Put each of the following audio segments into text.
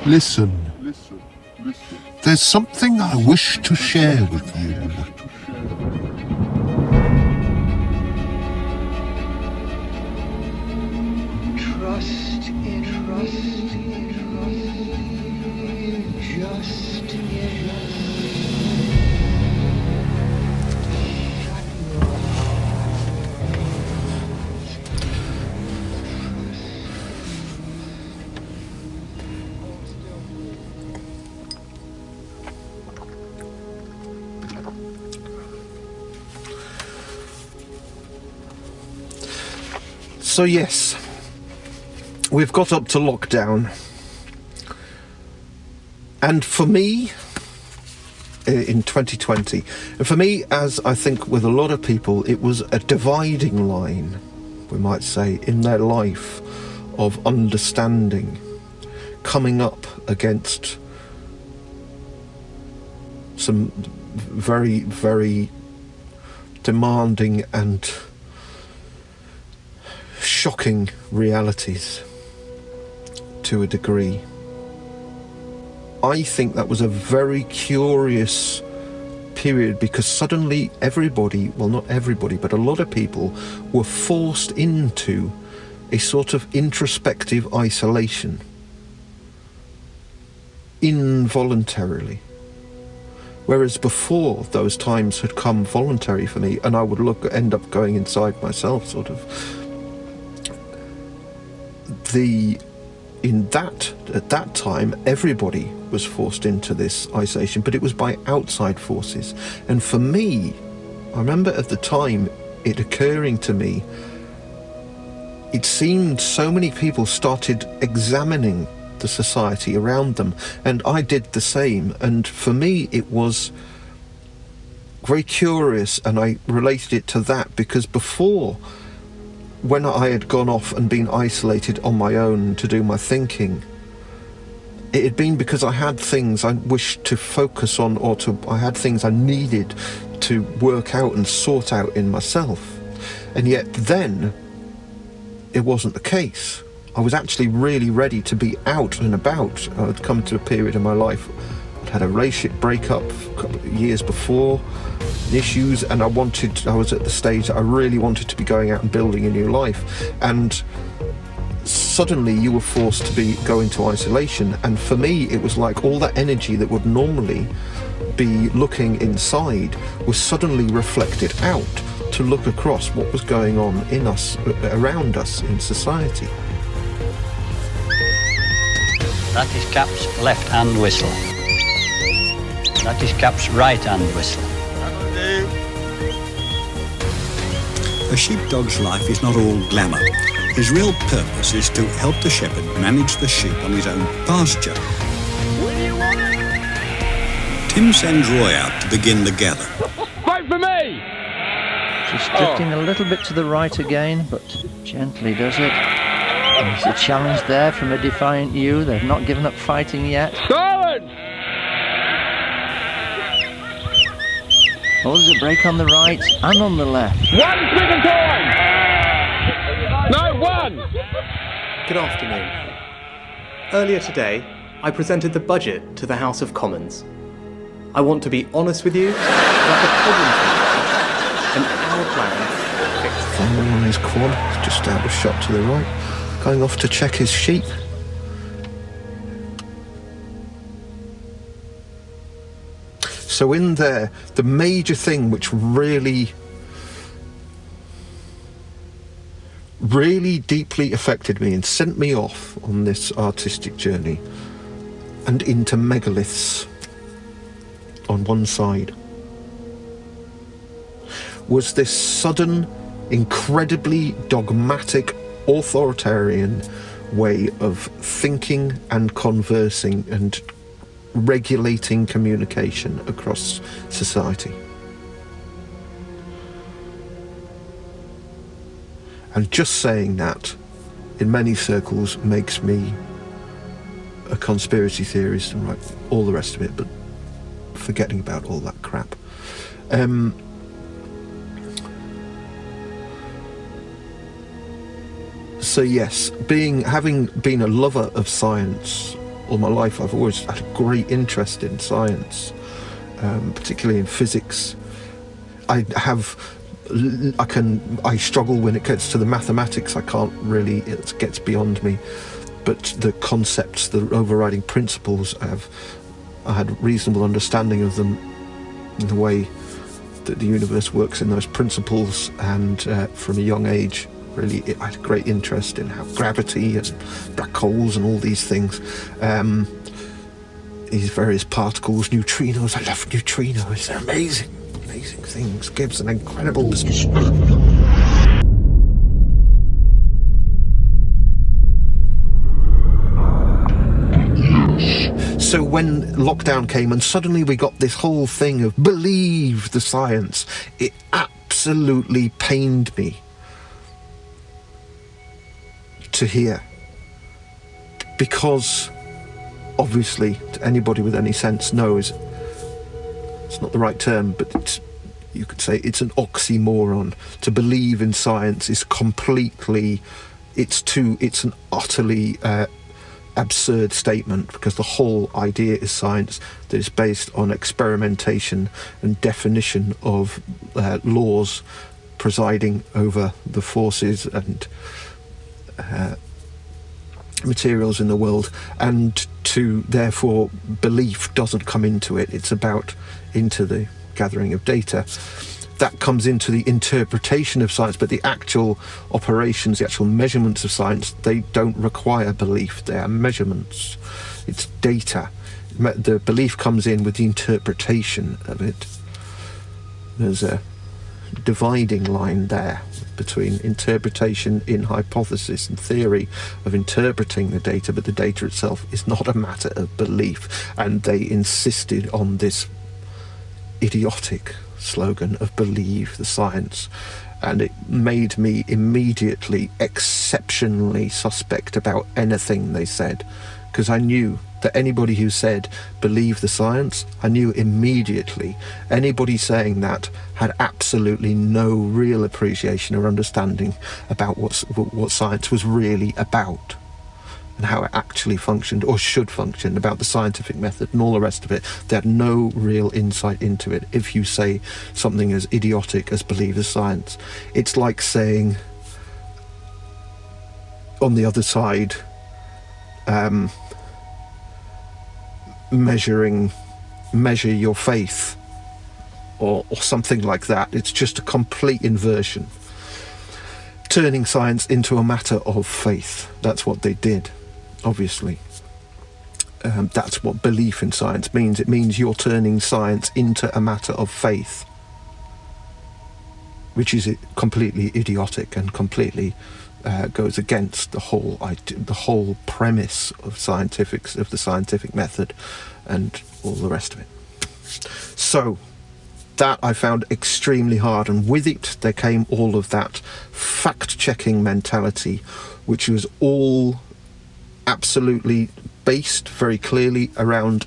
Listen. There's something I wish to share with you. Trust in just in. So yes, we've got up to lockdown, and for me, in 2020, and for me, as I think with a lot of people, it was a dividing line, we might say, in their life of understanding, coming up against some very, very demanding and shocking realities to a degree. I think that was a very curious period because suddenly everybody, well not everybody, but a lot of people were forced into a sort of introspective isolation involuntarily. Whereas before, those times had come voluntary for me, and I would end up going inside myself, sort of. At that time, everybody was forced into this isolation, but it was by outside forces. And for me, I remember at the time it occurring to me, it seemed so many people started examining the society around them, and I did the same. And for me, it was very curious, and I related it to that because before, when I had gone off and been isolated on my own to do my thinking, it had been because I had things I wished to focus on, or I had things I needed to work out and sort out in myself. And yet then, it wasn't the case. I was actually really ready to be out and about. I'd come to a period in my life, I'd had a relationship breakup a couple of years before, issues, and I was at the stage that I really wanted to be going out and building a new life, and suddenly you were forced to go into isolation. And for me, it was like all that energy that would normally be looking inside was suddenly reflected out to look across what was going on in us, around us in society. That is Cap's left hand whistle. That is Cap's right hand whistle. A sheepdog's life is not all glamour. His real purpose is to help the shepherd manage the sheep on his own pasture. Tim sends Roy out to begin the gather. Vote for me! She's drifting a little bit to the right again, but gently does it. There's a challenge there from a defiant ewe. They've not given up fighting yet. Darwin! Oh, there's a break on the right and on the left. One second time! No, one! Good afternoon. Earlier today, I presented the budget to the House of Commons. I want to be honest with you about the problem and our plan to fix it. Following on his quad, just out of shot to the right, going off to check his sheep. So in there, the major thing which really deeply affected me and sent me off on this artistic journey and into megaliths on one side was this sudden, incredibly dogmatic, authoritarian way of thinking and conversing and regulating communication across society. And just saying that in many circles makes me a conspiracy theorist and right, all the rest of it, but forgetting about all that crap. So yes, having been a lover of science all my life. I've always had a great interest in science, particularly in physics. I struggle when it gets to the mathematics. I can't really, it gets beyond me. But the concepts, the overriding principles, I had reasonable understanding of them, in the way that the universe works in those principles, and from a young age, really, I had a great interest in how gravity and black holes and all these things, these various particles, neutrinos. I love neutrinos. They're amazing things. Gives an incredible So when lockdown came and suddenly we got this whole thing of believe the science, it absolutely pained me to hear. Because obviously anybody with any sense knows, it's not the right term, but you could say it's an oxymoron. To believe in science is completely, it's an utterly absurd statement, because the whole idea is science that is based on experimentation and definition of laws presiding over the forces and materials in the world, and to therefore belief doesn't come into it. It's into the gathering of data. That comes into the interpretation of science, but the actual operations, the actual measurements of science, they don't require belief. They are measurements. It's data. The belief comes in with the interpretation of it. There's a dividing line there between interpretation in hypothesis and theory of interpreting the data, but the data itself is not a matter of belief. And they insisted on this idiotic slogan of believe the science, and it made me immediately exceptionally suspect about anything they said, because I knew that anybody who said believe the science, I knew immediately anybody saying that had absolutely no real appreciation or understanding about what science was really about and how it actually functioned or should function, about the scientific method and all the rest of it. They had no real insight into it. If you say something as idiotic as believe the science, it's like saying on the other side, measure your faith or something like that. It's just a complete inversion. Turning science into a matter of faith. That's what they did. Obviously, that's what belief in science means. It means you're turning science into a matter of faith, which is completely idiotic and completely goes against the whole premise of the scientific method and all the rest of it. So that I found extremely hard, and with it there came all of that fact-checking mentality, which was all absolutely based very clearly around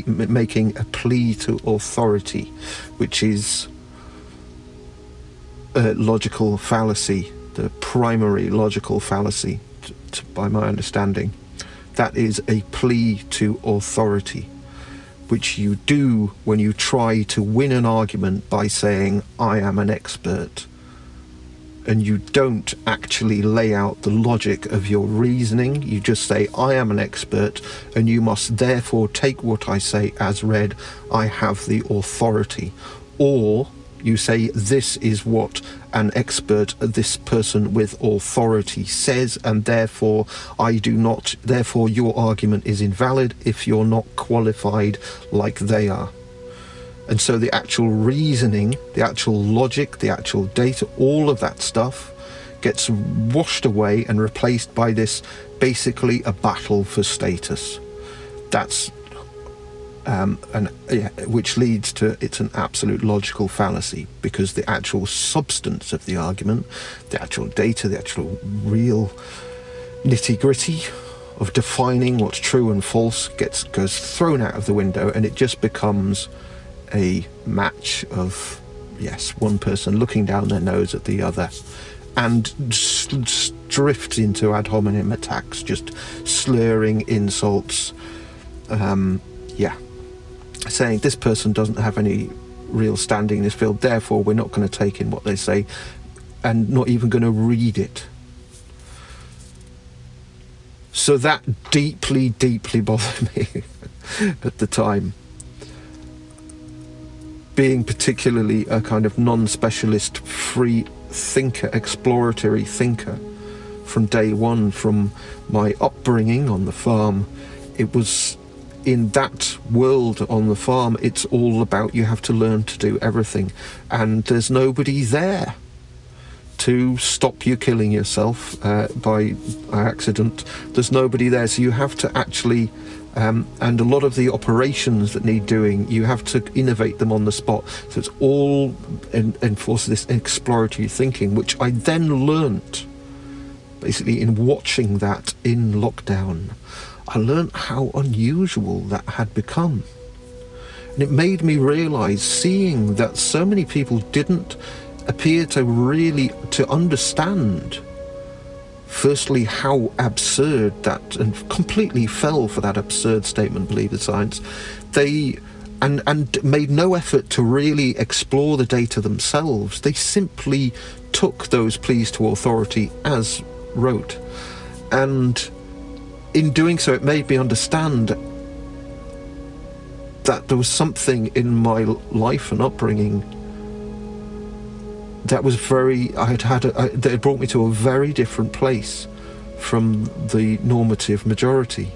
making a plea to authority, which is a logical fallacy, the primary logical fallacy, by my understanding. That is a plea to authority, which you do when you try to win an argument by saying, I am an expert. And you don't actually lay out the logic of your reasoning. You just say, I am an expert, and you must therefore take what I say as read. I have the authority. Or you say, this is what an expert, this person with authority says, and therefore I do not, therefore your argument is invalid if you're not qualified like they are. And so the actual reasoning, the actual logic, the actual data, all of that stuff gets washed away and replaced by this, basically a battle for status. That's which leads to, it's an absolute logical fallacy, because the actual substance of the argument, the actual data, the actual real nitty-gritty of defining what's true and false goes thrown out of the window, and it just becomes a match of, yes, one person looking down their nose at the other, and drifts into ad hominem attacks, just slurring insults, saying this person doesn't have any real standing in this field, therefore we're not going to take in what they say and not even going to read it. So that deeply, deeply bothered me at the time. Being particularly a kind of non-specialist, free thinker, exploratory thinker from day one, from my upbringing on the farm, it was in that world on the farm, it's all about you have to learn to do everything, and there's nobody there to stop you killing yourself by accident. There's nobody there, so you have to actually and a lot of the operations that need doing, you have to innovate them on the spot. So it's all enforced this exploratory thinking, which I then learnt basically in watching that in lockdown. I learnt how unusual that had become. And it made me realise, seeing that so many people didn't appear to really to understand, firstly, how absurd that, and completely fell for that absurd statement, believe the science. They and made no effort to really explore the data themselves. They simply took those pleas to authority as wrote. And in doing so, it made me understand that there was something in my life and upbringing that was that had brought me to a very different place from the normative majority,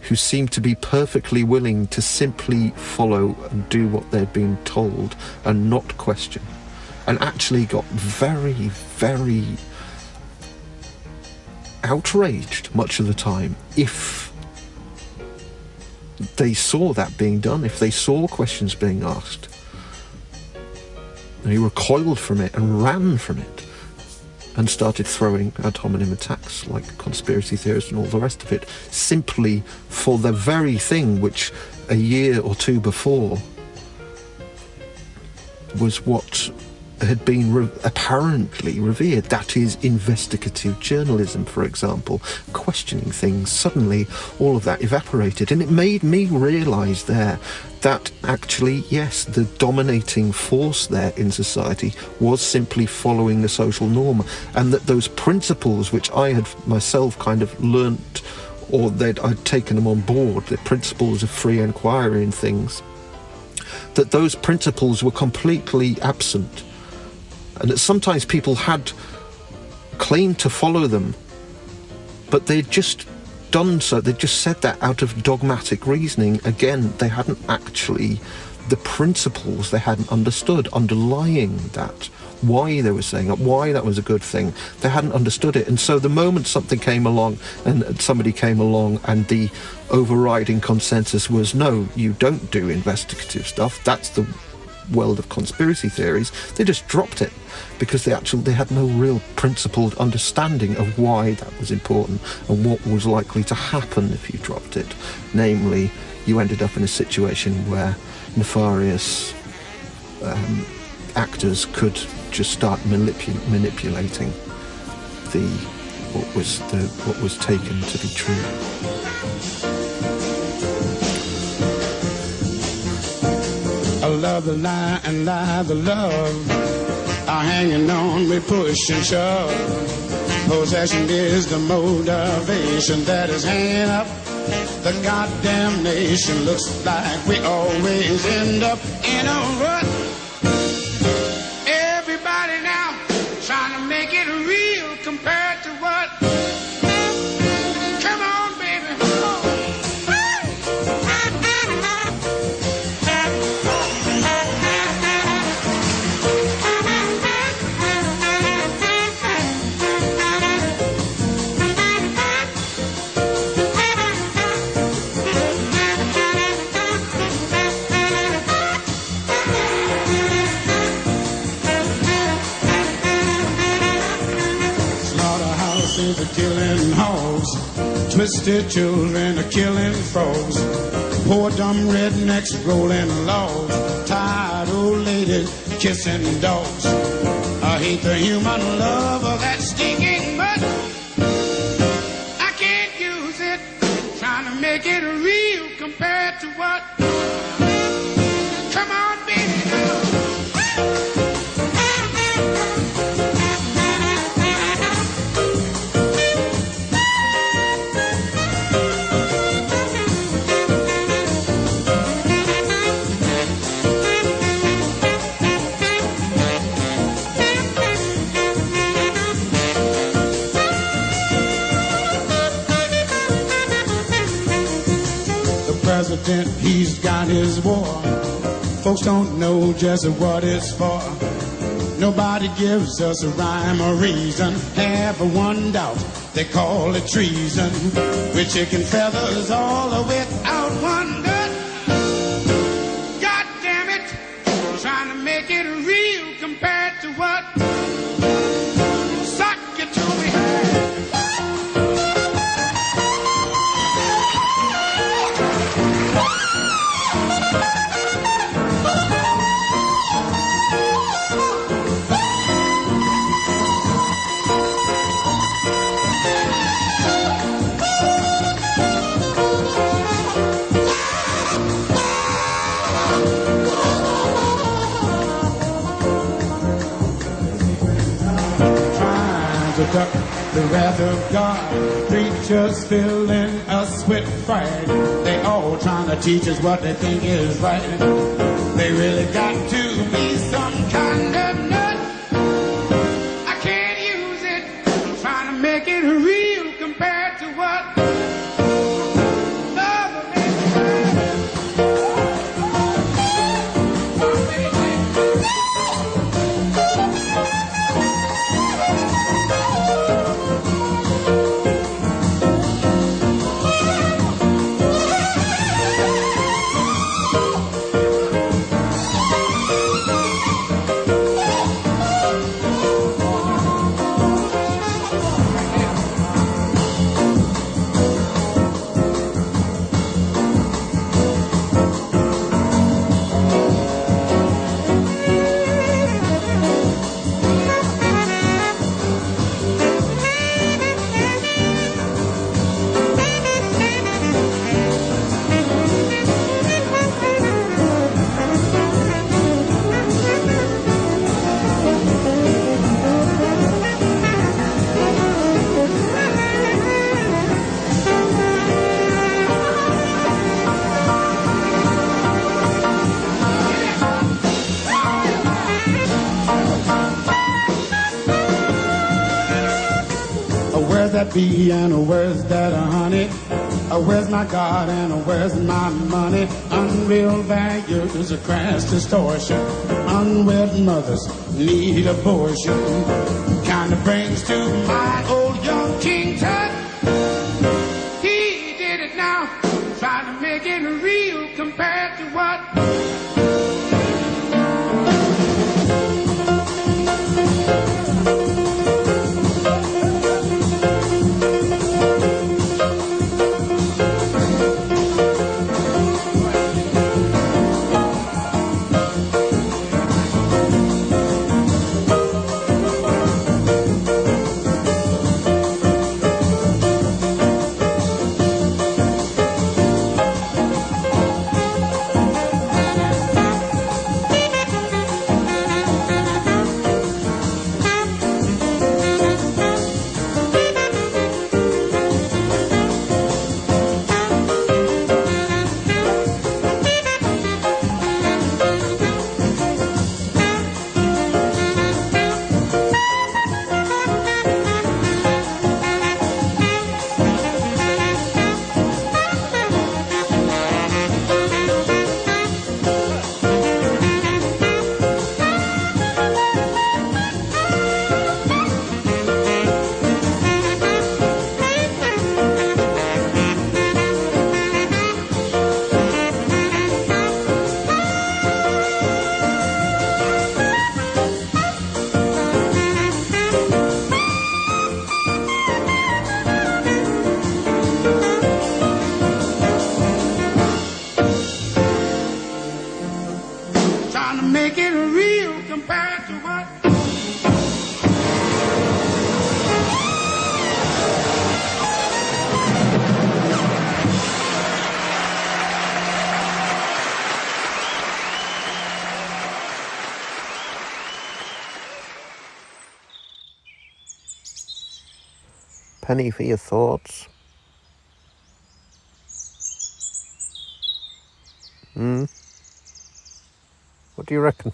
who seemed to be perfectly willing to simply follow and do what they'd been told and not question, and actually got very, very outraged much of the time if they saw that being done, if they saw questions being asked. And he recoiled from it and ran from it and started throwing ad hominem attacks like conspiracy theories and all the rest of it, simply for the very thing which a year or two before was what had been apparently revered. That is investigative journalism, for example, questioning things. Suddenly all of that evaporated, and it made me realise there that actually, yes, the dominating force there in society was simply following the social norm, and that those principles which I had myself kind of learnt, or I'd taken them on board, the principles of free enquiry and things, that those principles were completely absent, and that sometimes people had claimed to follow them, but they'd just done so, they just said that out of dogmatic reasoning. Again, they hadn't actually, the principles they hadn't understood underlying that, why they were saying it, why that was a good thing, they hadn't understood it. And so the moment something came along and somebody came along and the overriding consensus was, no, you don't do investigative stuff, that's the world of conspiracy theories, they just dropped it, because they had no real principled understanding of why that was important and what was likely to happen if you dropped it. Namely, you ended up in a situation where nefarious actors could just start manipulating what was taken to be true. I love the lie and lie the love are hanging on me, push and shove. Possession is the motivation that is hanging up the goddamn nation. Looks like we always end up in a rut. Everybody now trying to make it real compared to what? Come on, baby. Are killing hogs, twisted children are killing frogs, poor dumb rednecks rolling logs, tired old ladies kissing dogs. I hate the human love of that stinking mud. I can't use it, trying to make it real compared to what? Come on, baby. President, he's got his war. Folks don't know just what it's for. Nobody gives us a rhyme or reason. Have one doubt, they call it treason. With chicken feathers all without one good. God damn it, trying to make it real compared to what? Suck it to me. Duck the wrath of God. Preachers filling us with fright. They all trying to teach us what they think is right. They really got to be some kind of nut. I can't use it. I'm trying to make it real compared to what the other men. That bee and where's that honey? Where's my God and where's my money? Unreal values, a crass distortion. Unwed mothers need abortion. Kind of brings to mind old young King Tut. He did it now, trying to make it real compared to what? penny for your thoughts. What do you reckon?